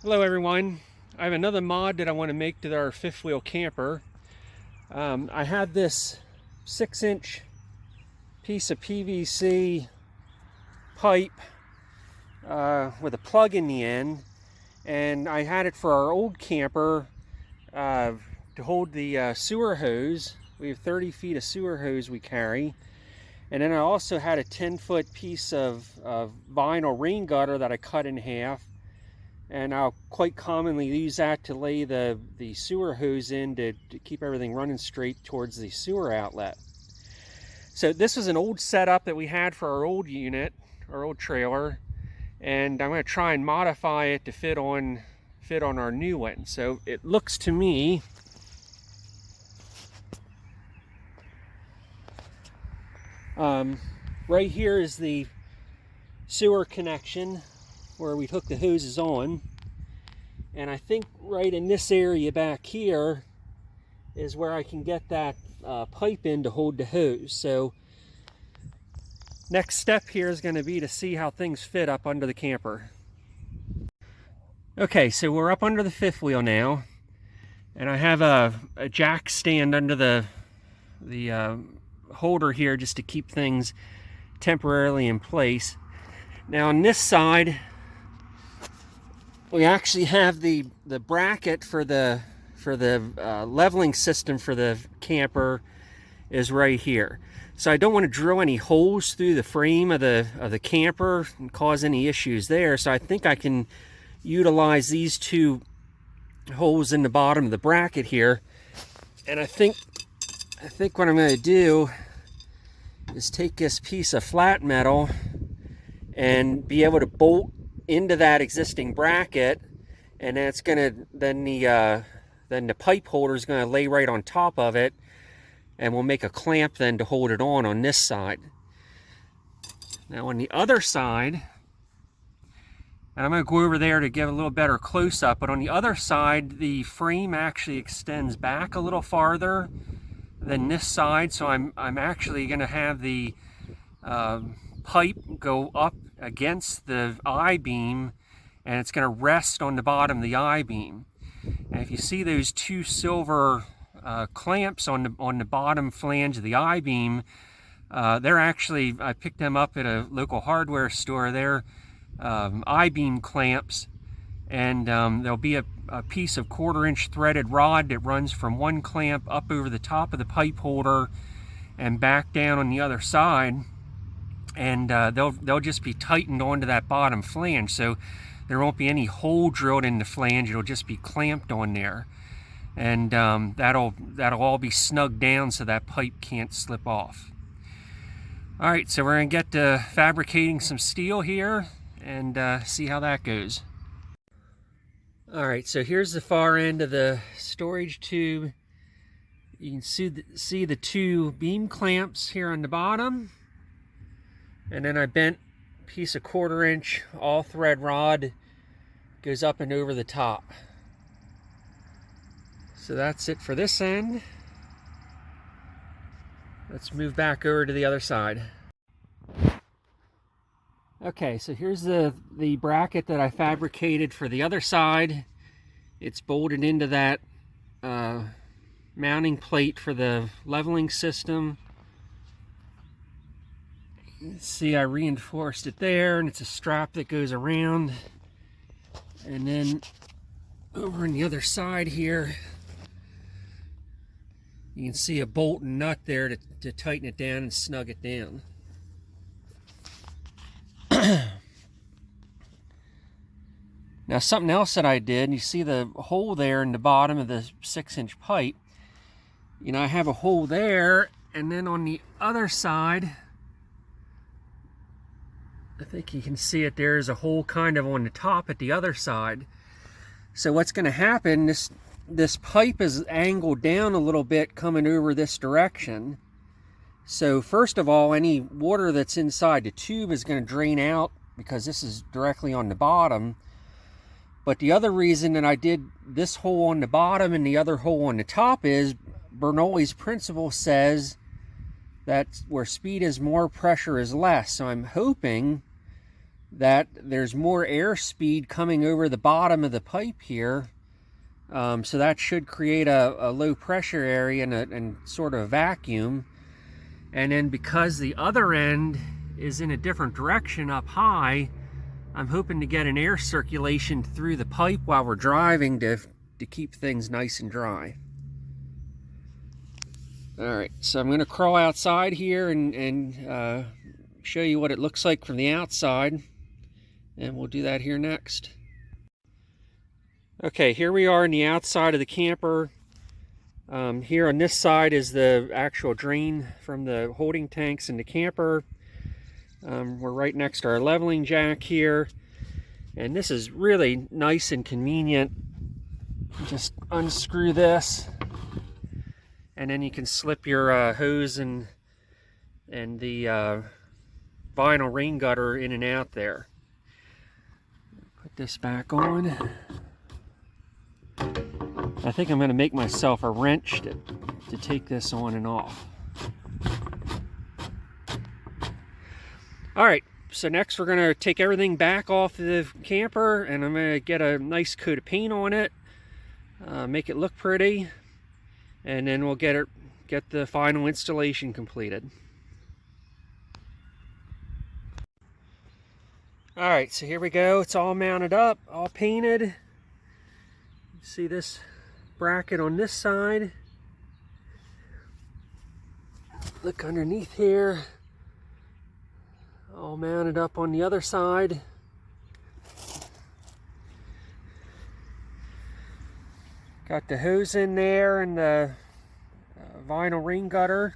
Hello everyone. I have another mod that I want to make to our fifth wheel camper. I had this 6-inch piece of PVC pipe with a plug in the end, and I had it for our old camper to hold the sewer hose. We have 30 feet of sewer hose we carry. And then I also had a 10-foot piece of vinyl rain gutter that I cut in half. And I'll quite commonly use that to lay the sewer hose in to keep everything running straight towards the sewer outlet. So this was an old setup that we had for our old unit, our old trailer, and I'm going to try and modify it to fit on our new one. So it looks to me right here is the sewer connection where we hook the hoses on, and I think right in this area back here is where I can get that pipe in to hold the hose. So next step here is going to be to see how things fit up under the camper. Okay, so we're up under the fifth wheel now, and I have a jack stand under the holder here just to keep things temporarily in place. Now on this side we actually have the bracket for the leveling system for the camper is right here. So I don't want to drill any holes through the frame of the camper and cause any issues there. So I think I can utilize these two holes in the bottom of the bracket here. And I think what I'm going to do is take this piece of flat metal and be able to bolt into that existing bracket, and then it's gonna then the pipe holder is gonna lay right on top of it, and we'll make a clamp then to hold it on this side. Now on the other side, and I'm gonna go over there to give a little better close-up, but on the other side the frame actually extends back a little farther than this side, so I'm actually gonna have the pipe go up against the I-beam, and it's going to rest on the bottom of the I-beam. And if you see those two silver clamps on the bottom flange of the I-beam, they're actually, I picked them up at a local hardware store. They're I-beam clamps, and there'll be a piece of 1/4-inch threaded rod that runs from one clamp up over the top of the pipe holder and back down on the other side. And they'll just be tightened onto that bottom flange, so there won't be any hole drilled in the flange. It'll just be clamped on there, and that'll all be snugged down so that pipe can't slip off. All right, so we're gonna get to fabricating some steel here and see how that goes. All right, so here's the far end of the storage tube. You can see the two beam clamps here on the bottom. And then I bent a piece of 1/4-inch all thread rod, goes up and over the top. So that's it for this end. Let's move back over to the other side. Okay, so here's the bracket that I fabricated for the other side. It's bolted into that mounting plate for the leveling system. See, I reinforced it there, and it's a strap that goes around. And then over on the other side here, you can see a bolt and nut there to tighten it down and snug it down. Now something else that I did, you see the hole there in the bottom of the 6-inch pipe. You know, I have a hole there, and then on the other side, I think you can see it, there's a hole kind of on the top at the other side. So what's going to happen, this pipe is angled down a little bit coming over this direction. So first of all, any water that's inside the tube is going to drain out because this is directly on the bottom. But the other reason that I did this hole on the bottom and the other hole on the top is Bernoulli's principle says that where speed is more, pressure is less. So I'm hoping that there's more airspeed coming over the bottom of the pipe here. So that should create a low pressure area and sort of a vacuum. And then because the other end is in a different direction up high, I'm hoping to get an air circulation through the pipe while we're driving to keep things nice and dry. Alright, so I'm going to crawl outside here and show you what it looks like from the outside. And we'll do that here next. Okay, here we are on the outside of the camper. Here on this side is the actual drain from the holding tanks in the camper. We're right next to our leveling jack here. And this is really nice and convenient. Just unscrew this, and then you can slip your hose and the vinyl rain gutter in and out there. Put this back on. I think I'm going to make myself a wrench to take this on and off. Alright, so next we're going to take everything back off the camper, and I'm going to get a nice coat of paint on it, make it look pretty, and then we'll get the final installation completed. Alright, so here we go. It's all mounted up, all painted. See this bracket on this side. Look underneath here. All mounted up on the other side. Got the hose in there and the vinyl rain gutter.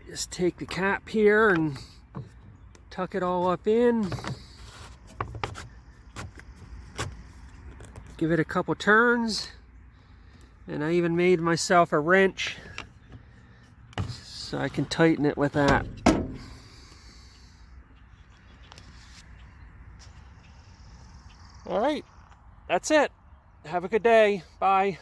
Just take the cap here and tuck it all up in. Give it a couple turns, and I even made myself a wrench so I can tighten it with that. All right, that's it. Have a good day. Bye.